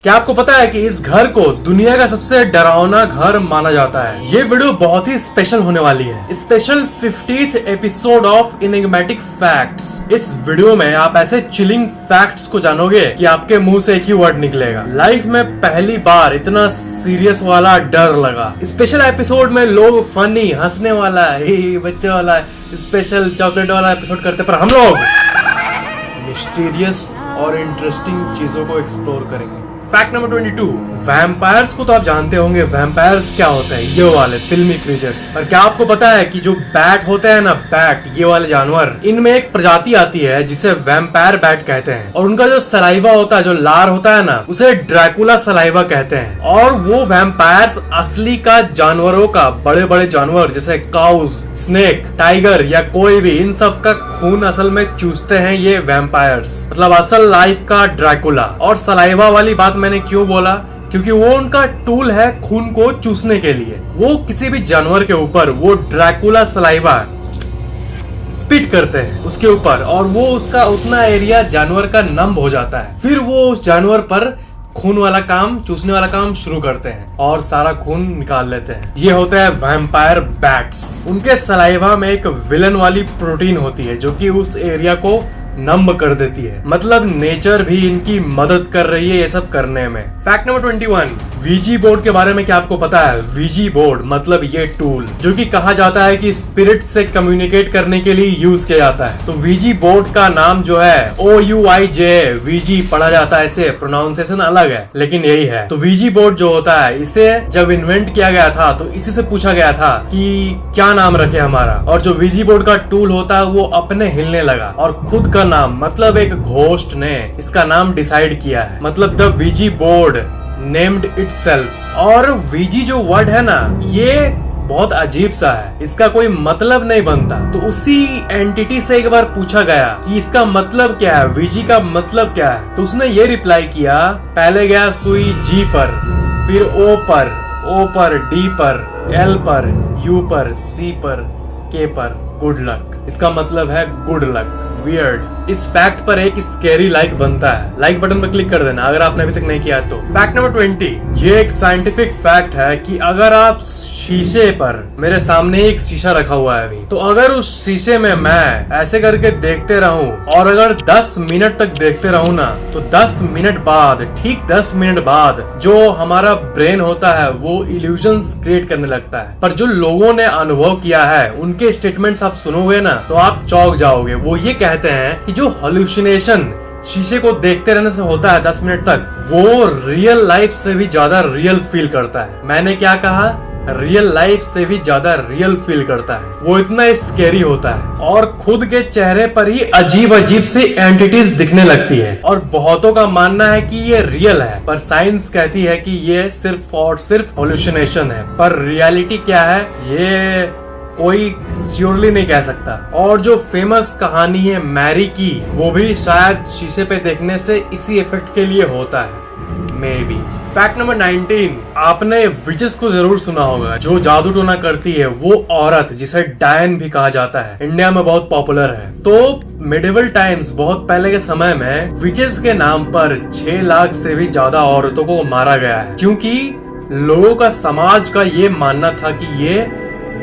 क्या आपको पता है कि इस घर को दुनिया का सबसे डरावना घर माना जाता है। ये वीडियो बहुत ही स्पेशल होने वाली है। Special 50th episode of enigmatic facts. इस वीडियो में आप ऐसे चिलिंग फैक्ट्स को जानोगे कि आपके मुंह से एक ही वर्ड निकलेगा। लाइफ में पहली बार इतना सीरियस वाला डर लगा। स्पेशल एपिसोड में लोग फनी, हंसने वाला, बच्चे वाला, स्पेशल चॉकलेट वाला एपिसोड करते, पर हम लोग मिस्टीरियस और इंटरेस्टिंग चीजों को एक्सप्लोर करेंगे। फैक्ट नंबर 22, वैम्पायर्स को तो आप जानते होंगे। वैम्पायर्स क्या होता है? ये वाले फिल्मी क्रीचर्स। और क्या आपको पता है कि जो बैट होते हैं ना, बैट, ये वाले जानवर, इनमें एक प्रजाति आती है जिसे वैम्पायर बैट कहते हैं। और उनका जो सलाइवा होता है, जो लार होता है ना, उसे ड्रैकुला सलाइवा कहते हैं। और वो वैम्पायर्स असली का जानवरों का, बड़े बड़े जानवर जैसे काउज, स्नेक, टाइगर या कोई भी, इन सब का खून असल में चूसते हैं ये वैम्पायर्स। मतलब असल लाइफ का ड्रैकुला। और सलाइवा वाली बात मैंने क्यों बोला? क्योंकि वो उनका टूल है खून को चूसने के लिए। वो किसी भी जानवर के ऊपर वो ड्रैकुला सलाइवा स्पिट करते हैं उसके ऊपर, और वो उसका उतना एरिया जानवर का नम हो जाता है। फिर वो उस जानवर पर खून वाला काम, चूसने वाला काम शुरू करते हैं और सारा खून निकाल लेते हैं। ये होते हैं वैम्पायर बैट्स। उनके सलाइवा में एक विलन वाली प्रोटीन होती है जो कि उस एरिया को नम कर देती है। मतलब नेचर भी इनकी मदद कर रही है ये सब करने में। फैक्ट नंबर 21, वीजी बोर्ड के बारे में क्या आपको पता है? वीजी बोर्ड मतलब ये टूल जो कि कहा जाता है कि स्पिरिट से कम्युनिकेट करने के लिए यूज किया जाता है। तो वीजी बोर्ड का नाम जो है OUIJ, वीजी पढ़ा जाता है, इसे प्रोनाउंसिएशन अलग है लेकिन यही है। तो वीजी बोर्ड जो होता है, इसे जब इन्वेंट किया गया था तो इसी से पूछा गया था कि क्या नाम रखे हमारा। और जो वीजी बोर्ड का टूल होता है वो अपने हिलने लगा और खुद का नाम, मतलब एक घोस्ट ने इसका नाम डिसाइड किया है। मतलब the VG board named itself. और वीजी जो वर्ड है ना, ये बहुत अजीब सा है, इसका कोई मतलब नहीं बनता। तो उसी एंटिटी से एक बार पूछा गया कि इसका मतलब क्या है, वीजी का मतलब क्या है। तो उसने ये रिप्लाई किया, पहले गया सुई जी पर, फिर ओ पर, डी पर, एल पर, यू पर, सी पर, के पर, गुड लक। इसका मतलब है गुड लक। वियर्ड। इस फैक्ट पर एक स्कैरी लाइक बनता है। लाइक बटन पर क्लिक कर देना अगर आपने अभी तक नहीं किया तो। फैक्ट नंबर 20, ये एक साइंटिफिक फैक्ट है कि अगर आप शीशे पर, मेरे सामने एक शीशा रखा हुआ है अभी, तो अगर उस शीशे में मैं ऐसे करके देखते रहूं और अगर 10 मिनट तक देखते रहूं ना, तो 10 मिनट बाद, ठीक 10 मिनट बाद, जो हमारा ब्रेन होता है वो इल्यूजन्स क्रिएट करने लगता है। पर जो लोगों ने अनुभव किया है उनके स्टेटमेंट्स आप सुनोगे ना तो आप चौंक जाओगे। वो ये कहते हैं कि जो हॉल्यूसिनेशन शीशे को देखते रहने से होता है 10 मिनट तक, वो रियल लाइफ से भी ज्यादा रियल फील करता है। मैंने क्या कहा? रियल लाइफ से भी ज्यादा रियल फील करता है। वो इतना स्कैरी होता है और खुद के चेहरे पर ही अजीब अजीब सी एंटिटीज दिखने लगती है। और बहुतों का मानना है कि ये रियल है, पर साइंस कहती है कि ये सिर्फ और सिर्फ हॉल्यूसिनेशन है। पर रियलिटी क्या है ये कोई श्योरली नहीं कह सकता। और जो फेमस कहानी है मैरी की, वो भी शायद शीशे पे देखने से इसी इफेक्ट के लिए होता है, मे बी। फैक्ट नंबर 19, आपने विचेस को जरूर सुना होगा। जो जादू टोना करती है वो औरत, जिसे डायन भी कहा जाता है, इंडिया में बहुत पॉपुलर है। तो मिडिवल टाइम्स, बहुत पहले के समय में, विचेस के नाम पर 6 लाख से भी ज्यादा औरतों को मारा गया है, क्योंकि लोगों का, समाज का ये मानना था कि ये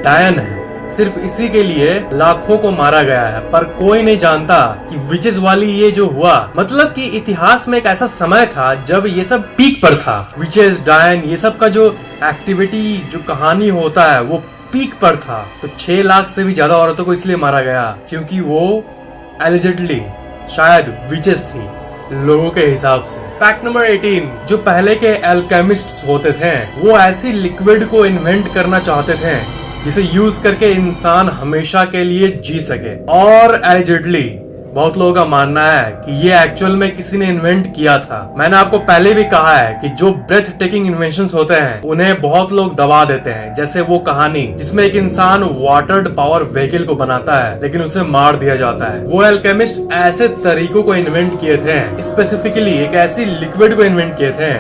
डायन है। सिर्फ इसी के लिए लाखों को मारा गया है। पर कोई नहीं जानता कि विचेस वाली ये जो हुआ, मतलब कि इतिहास में एक ऐसा समय था जब ये सब पीक पर था। विचेस, डायन, ये सब का जो एक्टिविटी, जो कहानी होता है, वो पीक पर था। तो 6 लाख से भी ज्यादा औरतों को इसलिए मारा गया क्योंकि वो एलिजिडली शायद विचेस थी लोगों के हिसाब से। फैक्ट नंबर 18, जो पहले के एल्केमिस्ट्स होते थे वो ऐसी लिक्विड को इन्वेंट करना चाहते थे जिसे यूज करके इंसान हमेशा के लिए जी सके। और एलिजिडली बहुत लोगों का मानना है कि ये एक्चुअल में किसी ने इन्वेंट किया था। मैंने आपको पहले भी कहा है कि जो ब्रेथ टेकिंग इन्वेंशंस होते हैं उन्हें बहुत लोग दबा देते हैं। जैसे वो कहानी जिसमें एक इंसान वाटर्ड पावर व्हीकल को बनाता है लेकिन उसे मार दिया जाता है। वो एल्केमिस्ट ऐसे तरीकों को इन्वेंट किए थे, स्पेसिफिकली एक ऐसी लिक्विड को इन्वेंट किए थे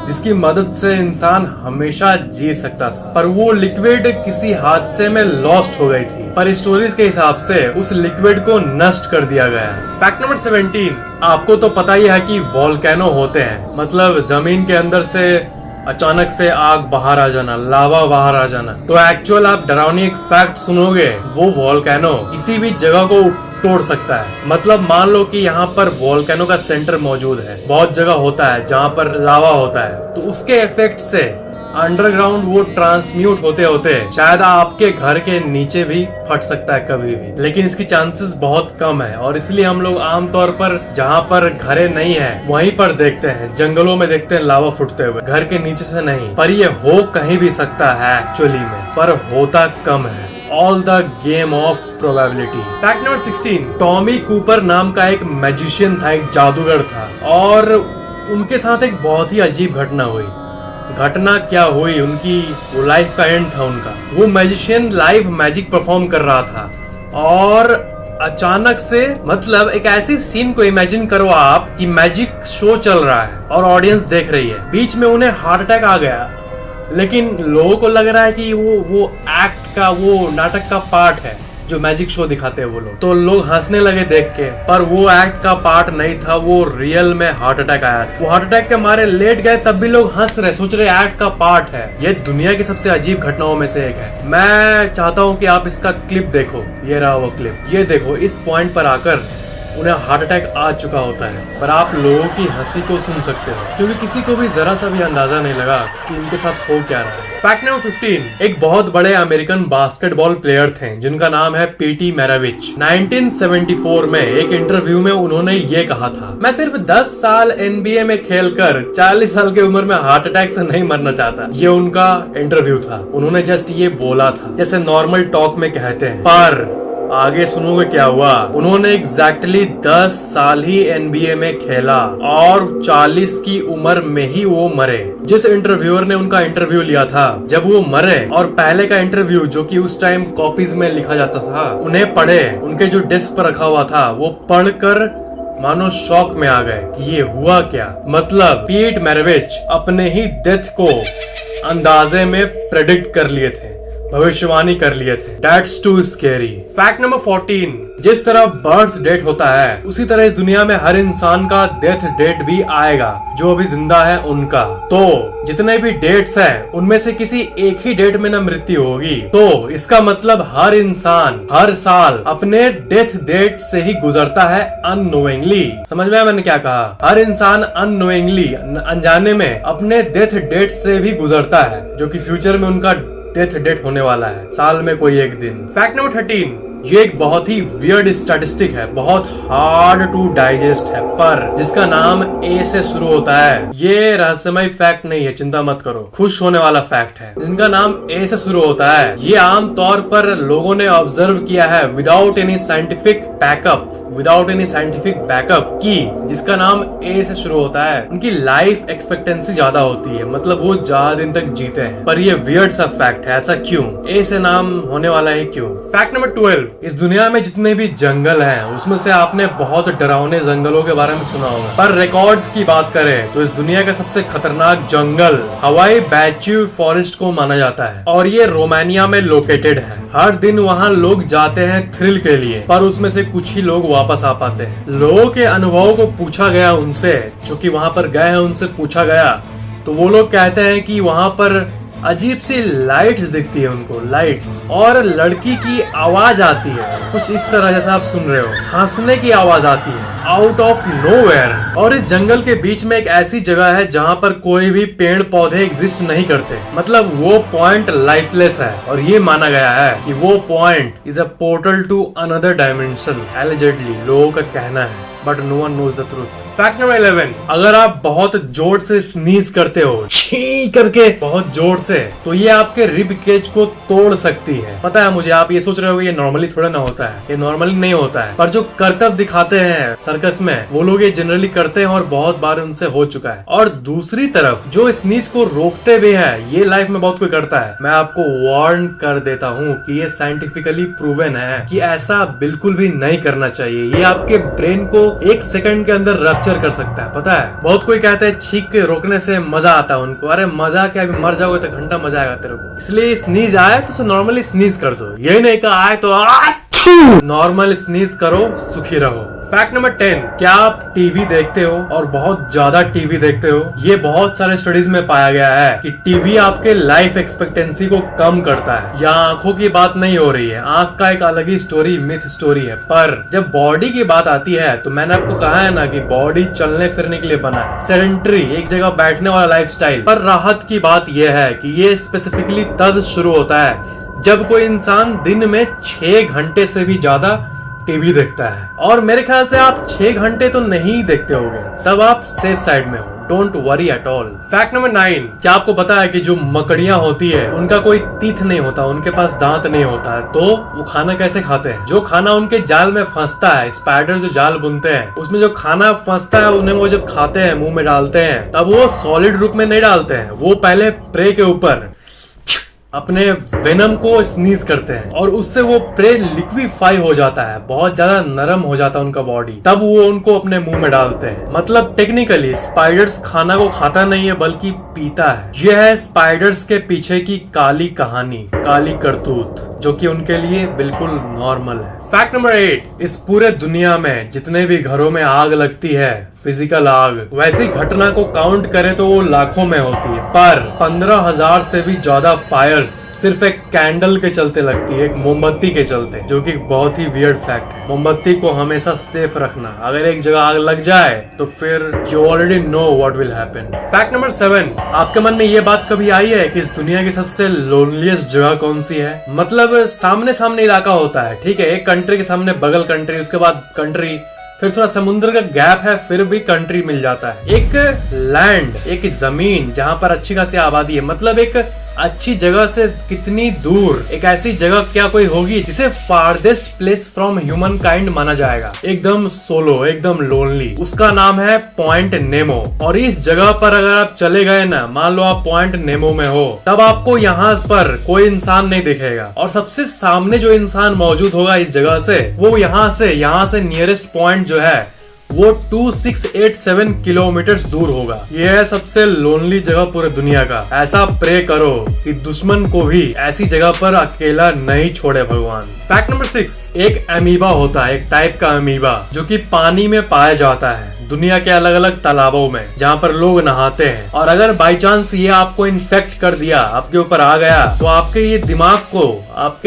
जिसकी मदद से इंसान हमेशा जी सकता था, पर वो लिक्विड किसी हादसे में लॉस्ट हो गई थी। पर स्टोरीज के हिसाब से उस लिक्विड को नष्ट कर दिया गया। फैक्ट नंबर 17, आपको तो पता ही है कि वोल्केनो होते हैं, मतलब जमीन के अंदर से अचानक से आग बाहर आ जाना, लावा बाहर आ जाना। तो एक्चुअल आप डरावनी एक फैक्ट सुनोगे, वो वोल्केनो किसी भी जगह को तोड़ सकता है। मतलब मान लो कि यहाँ पर वोल्केनो का सेंटर मौजूद है, बहुत जगह होता है जहाँ पर लावा होता है, तो उसके इफेक्ट से अंडरग्राउंड वो ट्रांसम्यूट होते होते शायद आपके घर के नीचे भी फट सकता है कभी भी, लेकिन इसकी चांसेस बहुत कम है। और इसलिए हम लोग आमतौर पर जहाँ पर घरे नहीं है वहीं पर देखते हैं, जंगलों में देखते हैं लावा फुटते हुए, घर के नीचे से नहीं। पर ये हो कहीं भी सकता है एक्चुअली में, पर होता कम है। All the game of probability. Fact number 16, Tommy Cooper नाम का एक मैजिशियन था, एक जादूगर था, और उनके साथ एक बहुत ही अजीब घटना हुई। घटना क्या हुई, उनकी वो लाइफ का एंड था उनका। वो मैजिशियन लाइव मैजिक परफॉर्म कर रहा था और अचानक से, मतलब एक ऐसी सीन को इमेजिन करो आप कि मैजिक शो चल रहा है और ऑडियंस देख रही है, बीच में उन्हें हार्ट अटैक आ गया। लेकिन लोगों को लग रहा है कि वो एक्ट का, वो नाटक का पार्ट है जो मैजिक शो दिखाते हैं वो लोग। तो लोग हंसने लगे देख के, पर वो एक्ट का पार्ट नहीं था, वो रियल में हार्ट अटैक आया। वो हार्ट अटैक के मारे लेट गए, तब भी लोग हंस रहे, सोच रहे एक्ट का पार्ट है। ये दुनिया की सबसे अजीब घटनाओं में से एक है। मैं चाहता हूँ कि आप इसका क्लिप देखो, ये रहा वो क्लिप। ये देखो, इस पॉइंट पर आकर उन्हें हार्ट अटैक आ चुका होता है, पर आप लोगों की हंसी को सुन सकते हो, क्योंकि किसी को भी जरा सा भी अंदाजा नहीं लगा कि इनके साथ हो क्या रहा है। फैक्ट नंबर 15, एक बहुत बड़े अमेरिकन बास्केटबॉल प्लेयर थे जिनका नाम है पीटी मैराविच। 1974 में एक इंटरव्यू में उन्होंने ये कहा था, मैं सिर्फ 10 साल NBA में खेलकर 40 साल की उम्र में हार्ट अटैक से नहीं मरना चाहता। ये उनका इंटरव्यू था, उन्होंने जस्ट ये बोला था, जैसे नॉर्मल टॉक में कहते हैं। पर आगे सुनोगे क्या हुआ। उन्होंने एग्जैक्टली 10 साल ही NBA में खेला और 40 की उम्र में ही वो मरे। जिस इंटरव्यूअर ने उनका इंटरव्यू लिया था, जब वो मरे और पहले का इंटरव्यू जो कि उस टाइम कॉपीज में लिखा जाता था, उन्हें पढ़े, उनके जो डेस्क पर रखा हुआ था, वो पढ़कर मानो शॉक में आ गए कि ये हुआ क्या। मतलब पीट मैराविच अपने ही डेथ को अंदाजे में प्रेडिक्ट कर लिए थे, भविष्यवाणी कर लिए थे। That's too scary। Fact number 14, जिस तरह बर्थ डेट होता है, उसी तरह इस दुनिया में हर इंसान का डेथ डेट भी आएगा, जो अभी जिंदा है उनका। तो जितने भी डेट्स हैं, उनमें से किसी एक ही डेट में न मृत्यु होगी। तो इसका मतलब हर इंसान हर साल अपने डेथ डेट से ही गुजरता है अननोइंगली। समझ में आया मैंने क्या कहा? हर इंसान अननोइंगली, अनजाने में अपने डेथ डेट से भी गुजरता है, जो कि फ्यूचर में उनका डेथ डेट होने वाला है, साल में कोई एक दिन। फैक्ट नंबर 13, ये एक बहुत ही वियर्ड स्टैटिस्टिक है, बहुत हार्ड टू डाइजेस्ट है, पर जिसका नाम ए से शुरू होता है। ये रहस्यमय फैक्ट नहीं है, चिंता मत करो, खुश होने वाला फैक्ट है। जिनका नाम ए से शुरू होता है, ये आम तौर पर लोगों ने ऑब्जर्व किया है विदाउट एनी साइंटिफिक बैकअप की जिसका नाम ए से शुरू होता है, उनकी लाइफ एक्सपेक्टेंसी ज्यादा होती है, मतलब वो ज्यादा दिन तक जीते हैं। पर ये वियर्ड सा फैक्ट है, ऐसा क्यों? ए से नाम होने वाला है क्यों? फैक्ट नंबर 12, इस दुनिया में जितने भी जंगल हैं, उसमें से आपने बहुत डरावने जंगलों के बारे में सुना होगा, पर रिकॉर्ड्स की बात करें तो इस दुनिया का सबसे खतरनाक जंगल हवाई बैच्यू फॉरेस्ट को माना जाता है, और ये रोमानिया में लोकेटेड है। हर दिन वहाँ लोग जाते हैं थ्रिल के लिए, पर उसमें से कुछ ही लोग वापस आ पाते हैं। लोगों के अनुभवों को पूछा गया उनसे, जो कि वहाँ पर गए हैं, उनसे पूछा गया, तो वो लोग कहते हैं कि वहाँ पर अजीब सी लाइट्स दिखती है उनको, लाइट्स, और लड़की की आवाज आती है, कुछ इस तरह जैसा आप सुन रहे हो, हंसने की आवाज आती है आउट ऑफ नोवेयर। और इस जंगल के बीच में एक ऐसी जगह है जहाँ पर कोई भी पेड़ पौधे एग्जिस्ट नहीं करते, मतलब वो पॉइंट लाइफलेस है, और ये माना गया है कि वो point is a portal to another dimension, allegedly, लोगों का कहना है, but no one knows the truth. Fact number 11, अगर आप बहुत जोर से स्नीज करते हो, छी करके बहुत जोर से, तो ये आपके रिब केज को तोड़ सकती है। पता है मुझे, आप ये सोच रहे हो ये नॉर्मली थोड़ा ना होता है, ये नॉर्मली नहीं होता है, पर जो करतब दिखाते हैं सर्कस में वो लोग ये जनरली करते हैं और बहुत बार उनसे हो चुका है। और दूसरी तरफ जो स्नीज को रोकते भी है, ये लाइफ में बहुत कोई करता है। मैं आपको वार्न कर देता हूँ कि ये साइंटिफिकली प्रूवन है कि ऐसा बिल्कुल भी नहीं करना चाहिए। ये आपके ब्रेन को 1 सेकंड के अंदर रप्चर कर सकता है, पता है। बहुत कोई कहता है छींक के रोकने से मजा आता है उनको। अरे मजा क्या, अभी मर जाओगे तो घंटा मजा आएगा तेरे को। इसलिए स्नीज आए तो नॉर्मली स्नीज कर दो, यही नहीं कहा आए तो नॉर्मल स्नीज करो, सुखी रहो। फैक्ट नंबर 10, क्या आप टीवी देखते हो और बहुत ज्यादा टीवी देखते हो? ये बहुत सारे स्टडीज में पाया गया है कि टीवी आपके लाइफ एक्सपेक्टेंसी को कम करता है। यहाँ आंखों की बात नहीं हो रही है, आंख का एक अलग ही स्टोरी, मिथ स्टोरी है। पर जब बॉडी की बात आती है तो मैंने आपको कहा है ना कि बॉडी चलने फिरने के लिए बना है, सेडेंटरी एक जगह बैठने वाला लाइफस्टाइल। पर राहत की बात यह है कि ये स्पेसिफिकली तब शुरू होता है जब कोई इंसान दिन में 6 घंटे से भी ज्यादा टीवी देखता है। और मेरे ख्याल से आप 6 घंटे तो नहीं देखते होंगे, तब आप सेफ साइड में हो। Don't worry at all. Fact number 9, क्या आपको पता है कि जो मकड़ियां होती है उनका कोई तीथ नहीं होता, उनके पास दांत नहीं होता है, तो वो खाना कैसे खाते हैं? जो खाना उनके जाल में फंसता है, स्पाइडर जो जाल बुनते हैं उसमें जो खाना फंसता है उन्हें वो जब खाते हैं, मुंह में डालते हैं, तब वो सॉलिड रूप में नहीं डालते हैं। वो पहले प्रे के ऊपर अपने वेनम को स्नीज करते हैं और उससे वो प्रे लिक्विफाई हो जाता है, बहुत ज्यादा नरम हो जाता है उनका बॉडी, तब वो उनको अपने मुंह में डालते हैं। मतलब टेक्निकली स्पाइडर्स खाना को खाता नहीं है बल्कि पीता है। यह है स्पाइडर्स के पीछे की काली कहानी, काली करतूत, जो कि उनके लिए बिल्कुल नॉर्मल है। फैक्ट नंबर 8, इस पूरे दुनिया में जितने भी घरों में आग लगती है, फिजिकल आग, वैसी घटना को काउंट करें तो वो लाखों में होती है। पर 15,000 से भी ज्यादा फायर्स सिर्फ एक कैंडल के चलते लगती है, एक मोमबत्ती के चलते, जो कि बहुत ही वियर्ड फैक्ट है। मोमबत्ती को हमेशा सेफ रखना, अगर एक जगह आग लग जाए तो फिर you already know what will happen. Fact number 7, आपके मन में ये बात कभी आई है कि इस दुनिया की सबसे लोनलीस्ट जगह कौन सी है? मतलब सामने सामने इलाका होता है, ठीक है, एक कंट्री के सामने बगल कंट्री, उसके बाद कंट्री, फिर थोड़ा समुद्र का गैप है, फिर भी कंट्री मिल जाता है। एक लैंड, एक जमीन जहां पर अच्छी खासी आबादी है, मतलब एक अच्छी जगह से कितनी दूर एक ऐसी जगह क्या कोई होगी जिसे farthest place from human kind माना जाएगा, एकदम सोलो, एकदम लोनली। उसका नाम है पॉइंट नेमो। और इस जगह पर अगर आप चले गए ना, मान लो आप पॉइंट नेमो में हो, तब आपको यहाँ पर कोई इंसान नहीं दिखेगा और सबसे सामने जो इंसान मौजूद होगा इस जगह से, वो यहाँ से नियरेस्ट पॉइंट जो है वो 2687 किलोमीटर दूर होगा। ये है सबसे लोनली जगह पूरे दुनिया का। ऐसा प्रे करो कि दुश्मन को भी ऐसी जगह पर अकेला नहीं छोड़े भगवान। फैक्ट नंबर 6, एक अमीबा होता है, एक टाइप का अमीबा जो कि पानी में पाया जाता है, दुनिया के अलग अलग तालाबों में जहाँ पर लोग नहाते हैं। और अगर बाई चांस ये आपको इन्फेक्ट कर दिया, आपके ऊपर आ गया, तो आपके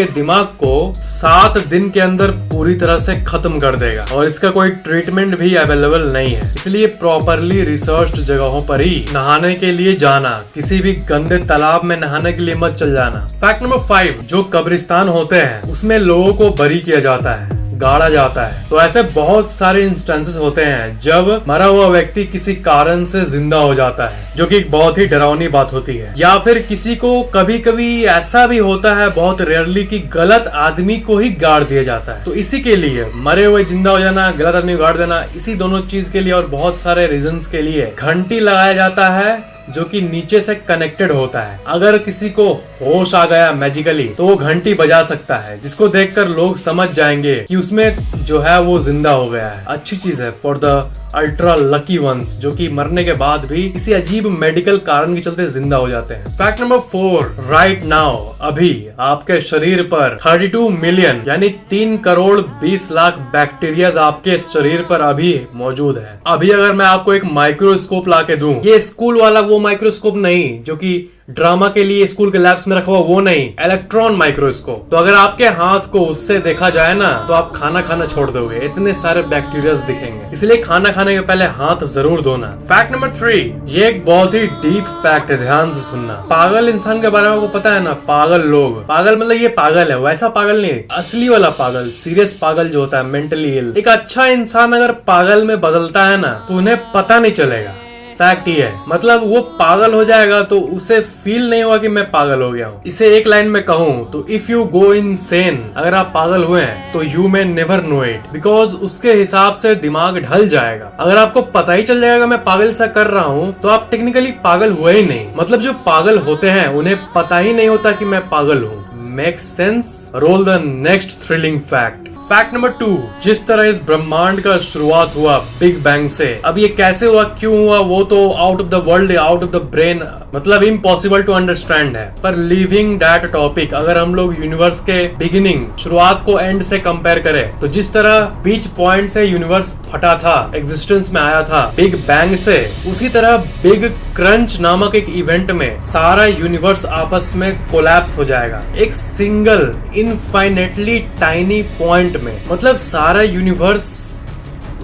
दिमाग को 7 दिन के अंदर पूरी तरह से खत्म कर देगा और इसका कोई ट्रीटमेंट भी अवेलेबल नहीं है। इसलिए प्रॉपरली रिसर्च्ड जगहों पर ही नहाने के लिए जाना, किसी भी गंदे तालाब में नहाने के लिए मत चल जाना। फैक्ट नंबर 5, जो कब्रिस्तान होते हैं उसमें लोगों को बरी किया जाता है, गाड़ा जाता है। तो ऐसे बहुत सारे इंस्टेंसेस होते हैं जब मरा हुआ व्यक्ति किसी कारण से जिंदा हो जाता है, जो कि एक बहुत ही डरावनी बात होती है। या फिर किसी को कभी कभी ऐसा भी होता है, बहुत रेयरली, कि गलत आदमी को ही गाड़ दिया जाता है। तो इसी के लिए मरे हुए जिंदा हो जाना, गलत आदमी को गाड़ देना, इसी दोनों चीज के लिए और बहुत सारे रीजंस के लिए घंटी लगाया जाता है जो कि नीचे से कनेक्टेड होता है। अगर किसी को होश आ गया मैजिकली तो वो घंटी बजा सकता है, जिसको देखकर लोग समझ जाएंगे कि उसमें जो है वो जिंदा हो गया है। अच्छी चीज है for the ultra lucky ones, जो कि मरने के बाद भी किसी अजीब मेडिकल कारण के चलते जिंदा हो जाते हैं। फैक्ट नंबर 4, राइट नाउ, अभी आपके शरीर पर 32 मिलियन यानी 3 करोड़ 20 लाख बैक्टीरिया आपके शरीर पर अभी मौजूद है। अभी अगर मैं आपको एक माइक्रोस्कोप ला के दूं, ये स्कूल वाला वो माइक्रोस्कोप नहीं जो कि ड्रामा के लिए स्कूल के लैब्स में रखा हुआ, वो नहीं, इलेक्ट्रॉन माइक्रोस्कोप, तो अगर आपके हाथ को उससे देखा जाए ना तो आप खाना खाना छोड़ दोगे, इतने सारे बैक्टीरिया दिखेंगे। इसलिए खाना खाने के पहले हाथ जरूर धोना। फैक्ट नंबर 3, ये एक बहुत ही डीप फैक्ट है, ध्यान से सुनना। पागल इंसान के बारे में आपको पता है ना, पागल लोग, पागल मतलब ये पागल है, वैसा पागल नहीं, असली वाला पागल, सीरियस पागल जो होता है, मेंटली इल। एक अच्छा इंसान अगर पागल में बदलता है ना तो उन्हें पता नहीं चलेगा। फैक्ट ये है, मतलब वो पागल हो जाएगा तो उसे फील नहीं होगा कि मैं पागल हो गया हूँ। इसे एक लाइन में कहूँ तो इफ यू गो इनसेन, अगर आप पागल हुए हैं तो you may never know it, because उसके हिसाब से दिमाग ढल जाएगा। अगर आपको पता ही चल जाएगा मैं पागल सा कर रहा हूँ तो आप टेक्निकली पागल हुए ही नहीं। मतलब जो पागल होते हैं उन्हें पता ही नहीं होता कि मैं पागल हूँ। Make sense? Roll the next thrilling fact. Fact number 2, जिस तरह इस ब्रह्मांड का शुरुआत हुआ बिग बैंग से, अब ये कैसे हुआ, क्यों हुआ, वो तो out of the world, out of the brain, मतलब इम्पॉसिबल टू अंडरस्टैंड है। पर लिविंग दैट टॉपिक, अगर हम लोग यूनिवर्स के बिगिनिंग, शुरुआत को एंड से कंपेयर करें तो जिस तरह बीच पॉइंट से यूनिवर्स फटा था, एग्जिस्टेंस में आया था बिग बैंग से, उसी तरह बिग क्रंच नामक एक इवेंट में सारा यूनिवर्स आपस में कोलैप्स हो जाएगा एक सिंगल इनफाइनेटली टाइनी पॉइंट में। मतलब सारा universe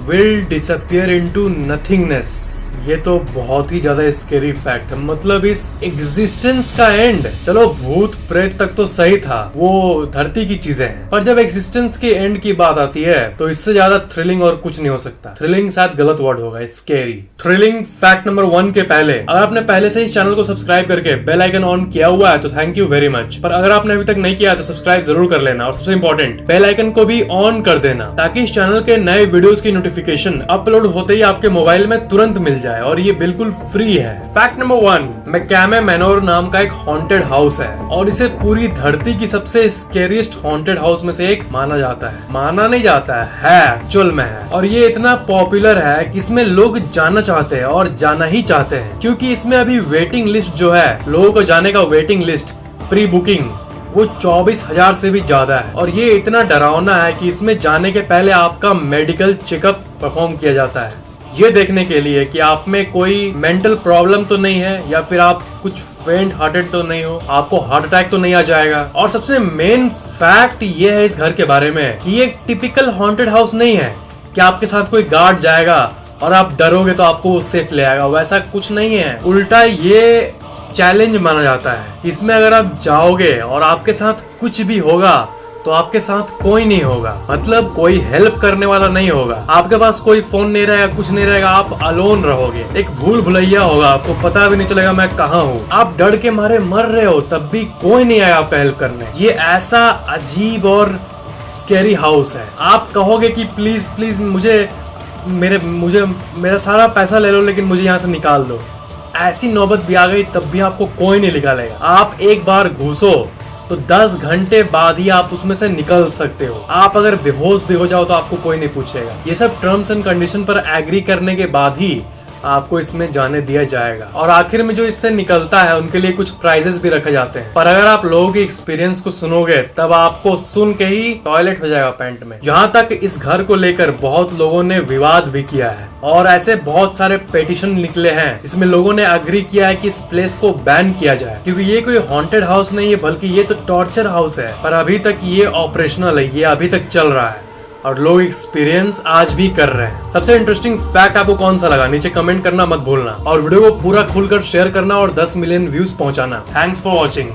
will disappear into nothingness. ये तो बहुत ही ज्यादा स्केरी फैक्ट है। मतलब इस एग्जिस्टेंस का एंड, चलो भूत प्रेत तक तो सही था, वो धरती की चीजें हैं, पर जब एग्जिस्टेंस के एंड की बात आती है तो इससे ज्यादा थ्रिलिंग और कुछ नहीं हो सकता। थ्रिलिंग शायद गलत वर्ड होगा, स्केरी। थ्रिलिंग फैक्ट नंबर 1 के पहले, अगर आपने पहले से इस चैनल को सब्सक्राइब करके बेल आइकन ऑन किया हुआ है तो थैंक यू वेरी मच, पर अगर आपने अभी तक नहीं किया तो सब्सक्राइब जरूर कर लेना, और सबसे इंपॉर्टेंट बेल आइकन को भी ऑन कर देना ताकि इस चैनल के नए वीडियोस की नोटिफिकेशन अपलोड होते ही आपके मोबाइल में तुरंत मिल जाए, और ये बिल्कुल फ्री है। फैक्ट नंबर 1, मैकामे मैनोर नाम का एक हॉन्टेड हाउस है और इसे पूरी धरती की सबसे स्केरियस्ट हॉन्टेड हाउस में से एक माना जाता है। माना नहीं जाता है एक्चुअल में है, और ये इतना पॉपुलर है कि इसमें लोग जाना चाहते हैं और जाना ही चाहते हैं, क्योंकि इसमें अभी वेटिंग लिस्ट जो है, लोगों को जाने का वेटिंग लिस्ट, प्री बुकिंग, वो 24,000 से भी ज्यादा है। और ये इतना डरावना है कि इसमें जाने के पहले आपका मेडिकल चेकअप परफॉर्म किया जाता है, ये देखने के लिए कि आप में कोई मेंटल प्रॉब्लम तो नहीं है, या फिर आप कुछ फेंट हार्टेड तो नहीं हो, आपको हार्ट अटैक तो नहीं आ जाएगा। और सबसे मेन फैक्ट ये है इस घर के बारे में कि ये एक हॉन्टेड हाउस नहीं है कि आपके साथ कोई गार्ड जाएगा और आप डरोगे तो आपको सेफ ले आएगा, वैसा कुछ नहीं है। उल्टा ये चैलेंज माना जाता है। इसमें अगर आप जाओगे और आपके साथ कुछ भी होगा तो आपके साथ कोई नहीं होगा, मतलब कोई हेल्प करने वाला नहीं होगा, आपके पास कोई फोन नहीं रहेगा, कुछ नहीं रहेगा, आप अलोन रहोगे। एक भूल भुलैया होगा, आपको पता भी नहीं चलेगा मैं कहाँ हूँ, आप डर के मारे मर रहे हो तब भी कोई नहीं आएगा आपका हेल्प करने। ये ऐसा अजीब और स्कैरी हाउस है। आप कहोगे कि प्लीज प्लीज मुझे मेरा सारा पैसा ले लो लेकिन मुझे यहाँ से निकाल दो, ऐसी नौबत भी आ गई तब भी आपको कोई नहीं निकालेगा। आप एक बार घुसो तो 10 घंटे बाद ही आप उसमें से निकल सकते हो। आप अगर बेहोश भी हो जाओ तो आपको कोई नहीं पूछेगा। ये सब टर्म्स एंड कंडीशन पर एग्री करने के बाद ही आपको इसमें जाने दिया जाएगा, और आखिर में जो इससे निकलता है उनके लिए कुछ प्राइजेस भी रखे जाते हैं। पर अगर आप लोगों के एक्सपीरियंस को सुनोगे तब आपको सुन के ही टॉयलेट हो जाएगा पैंट में। यहाँ तक इस घर को लेकर बहुत लोगों ने विवाद भी किया है और ऐसे बहुत सारे पेटिशन निकले हैं इसमें लोगों ने अग्री किया है कि इस प्लेस को बैन किया जाए, क्योंकि ये कोई हॉन्टेड हाउस नहीं है बल्कि ये तो टॉर्चर हाउस है। पर अभी तक ये ऑपरेशनल है, ये अभी तक चल रहा है और लोग एक्सपीरियंस आज भी कर रहे हैं। सबसे इंटरेस्टिंग फैक्ट आपको कौन सा लगा नीचे कमेंट करना मत भूलना, और वीडियो को पूरा खुलकर शेयर करना और 10 मिलियन व्यूज पहुंचाना। Thanks for watching.